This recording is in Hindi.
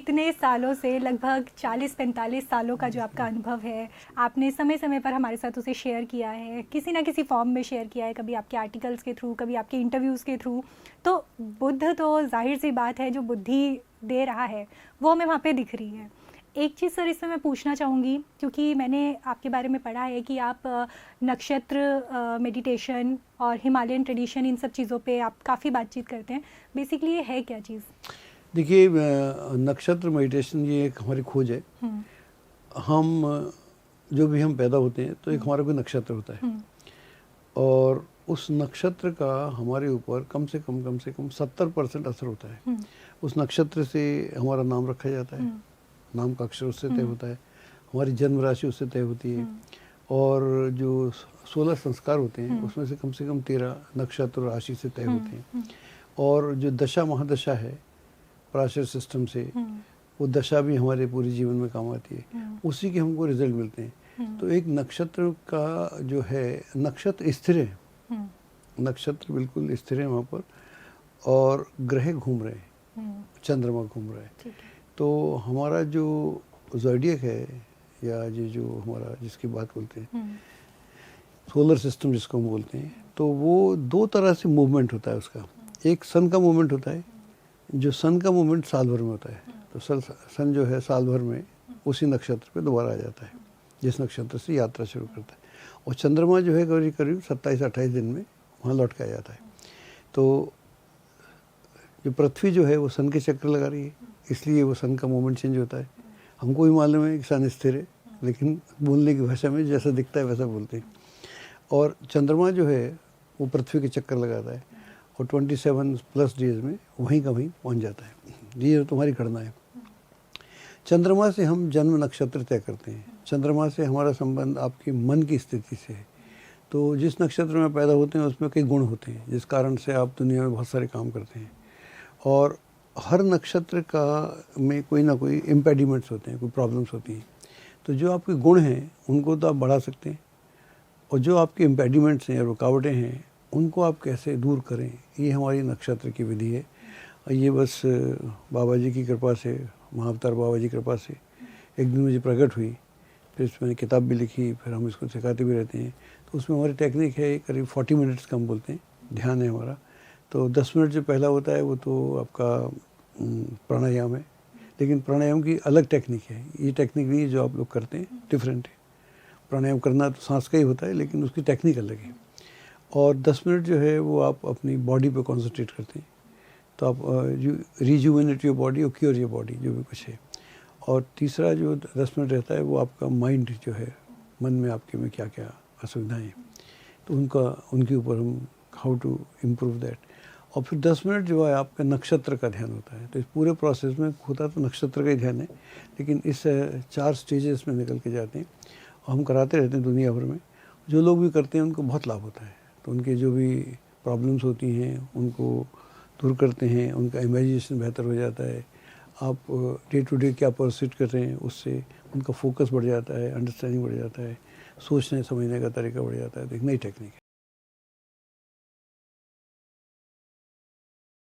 इतने सालों से, लगभग 40-45 सालों का जो आपका अनुभव है, आपने समय समय पर हमारे साथ उसे शेयर किया है, किसी ना किसी फॉर्म में शेयर किया है, कभी आपके आर्टिकल्स के थ्रू, कभी आपके इंटरव्यूज़ के थ्रू। तो बुद्ध तो जाहिर सी बात है जो बुद्धि दे रहा है वो हमें वहाँ पे दिख रही है। एक चीज़ सर इसमें मैं पूछना चाहूँगी, क्योंकि मैंने आपके बारे में पढ़ा है कि आप नक्षत्र मेडिटेशन और हिमालयन ट्रेडिशन, इन सब चीज़ों पे आप काफ़ी बातचीत करते हैं। बेसिकली ये है क्या चीज़? देखिए, नक्षत्र मेडिटेशन ये एक हमारी खोज है। हम जो भी हम पैदा होते हैं तो एक हमारा कोई नक्षत्र होता है, और उस नक्षत्र का हमारे ऊपर कम से कम 70% असर होता है। उस नक्षत्र से हमारा नाम रखा जाता है, नाम का अक्षर उससे तय होता है, हमारी जन्म राशि उससे तय होती है, और जो 16 संस्कार होते हैं उसमें से कम 13 नक्षत्र राशि से तय होते हैं। और जो दशा महादशा है पराशर सिस्टम से, वो दशा भी हमारे पूरे जीवन में काम आती है, उसी के हमको रिजल्ट मिलते हैं। तो एक नक्षत्र का जो है, नक्षत्र स्थिर है, नक्षत्र बिल्कुल स्थिर है वहाँ पर, और ग्रह घूम रहे हैं, चंद्रमा घूम रहा है। तो हमारा जो ज़ोडिएक है, या ये जो हमारा जिसकी बात बोलते हैं सोलर सिस्टम जिसको हम बोलते हैं, तो वो दो तरह से मूवमेंट होता है उसका। एक सन का मूवमेंट होता है, जो सन का मूवमेंट साल भर में होता है। तो सन जो है साल भर में उसी नक्षत्र पे दोबारा आ जाता है, जिस नक्षत्र से यात्रा शुरू करता है। और चंद्रमा जो है करीब करीब 27-28 दिन में वहाँ लौट के आ जाता है। तो जो पृथ्वी जो है वो सन के चक्कर लगा रही है, इसलिए वो सन का मूवमेंट चेंज होता है। हमको भी मालूम है कि सन स्थिर है, लेकिन बोलने की भाषा में जैसा दिखता है वैसा बोलते हैं। और चंद्रमा जो है वो पृथ्वी के चक्कर लगाता है, और 27+ डेज में वहीं का वहीं पहुँच जाता है। ये तुम्हारी गणना है। चंद्रमा से हम जन्म नक्षत्र तय करते हैं। चंद्रमा से हमारा संबंध आपके मन की स्थिति से है। तो जिस नक्षत्र में पैदा होते हैं उसमें कई गुण होते हैं, जिस कारण से आप दुनिया में बहुत सारे काम करते हैं। और हर नक्षत्र का में कोई ना कोई इम्पेडिमेंट्स होते हैं, कोई प्रॉब्लम्स होती हैं। तो जो आपके गुण हैं उनको तो आप बढ़ा सकते हैं, और जो आपके इम्पेडिमेंट्स हैं, रुकावटें हैं, उनको आप कैसे दूर करें, ये हमारी नक्षत्र की विधि है। और ये बस बाबा जी की कृपा से, महाअवतार बाबा जी की कृपा से एक दिन मुझे प्रकट हुई। फिर मैंने किताब भी लिखी, फिर हम इसको सिखाते भी रहते हैं। तो उसमें हमारी टेक्निक है, करीब 40 मिनट्स का हम बोलते हैं, ध्यान है हमारा। तो 10 मिनट जो पहला होता है वो तो आपका प्राणायाम है, लेकिन प्राणायाम की अलग टेक्निक है। ये टेक्निक नहीं है जो आप लोग करते हैं, डिफरेंट है। प्राणायाम करना तो सांस का ही होता है, लेकिन उसकी टेक्निक अलग है। और 10 मिनट जो है वो आप अपनी बॉडी पे कॉन्सेंट्रेट करते हैं। तो आप रिजुवेनेट योर बॉडी और क्योर योर बॉडी, जो भी कुछ है। और तीसरा जो 10 मिनट रहता है वो आपका माइंड जो है, मन में आपके में क्या क्या असुविधाएँ, तो उनके ऊपर हम हाउ टू इम्प्रूव दैट। और फिर 10 मिनट जो है आपका नक्षत्र का ध्यान होता है। तो इस पूरे प्रोसेस में होता तो नक्षत्र का ही ध्यान है, लेकिन इस 4 स्टेजेस में निकल के जाते हैं, और हम कराते रहते हैं दुनिया भर में। जो लोग भी करते हैं उनको बहुत लाभ होता है। तो उनके जो भी प्रॉब्लम्स होती हैं उनको दूर करते हैं, उनका इमेजिनेशन बेहतर हो जाता है। आप डे टू डे क्या परस्यूट कर रहे हैं उससे उनका फोकस बढ़ जाता है, अंडरस्टैंडिंग बढ़ जाता है, सोचने समझने का तरीका बढ़ जाता है। तो एक नई टेक्निक है।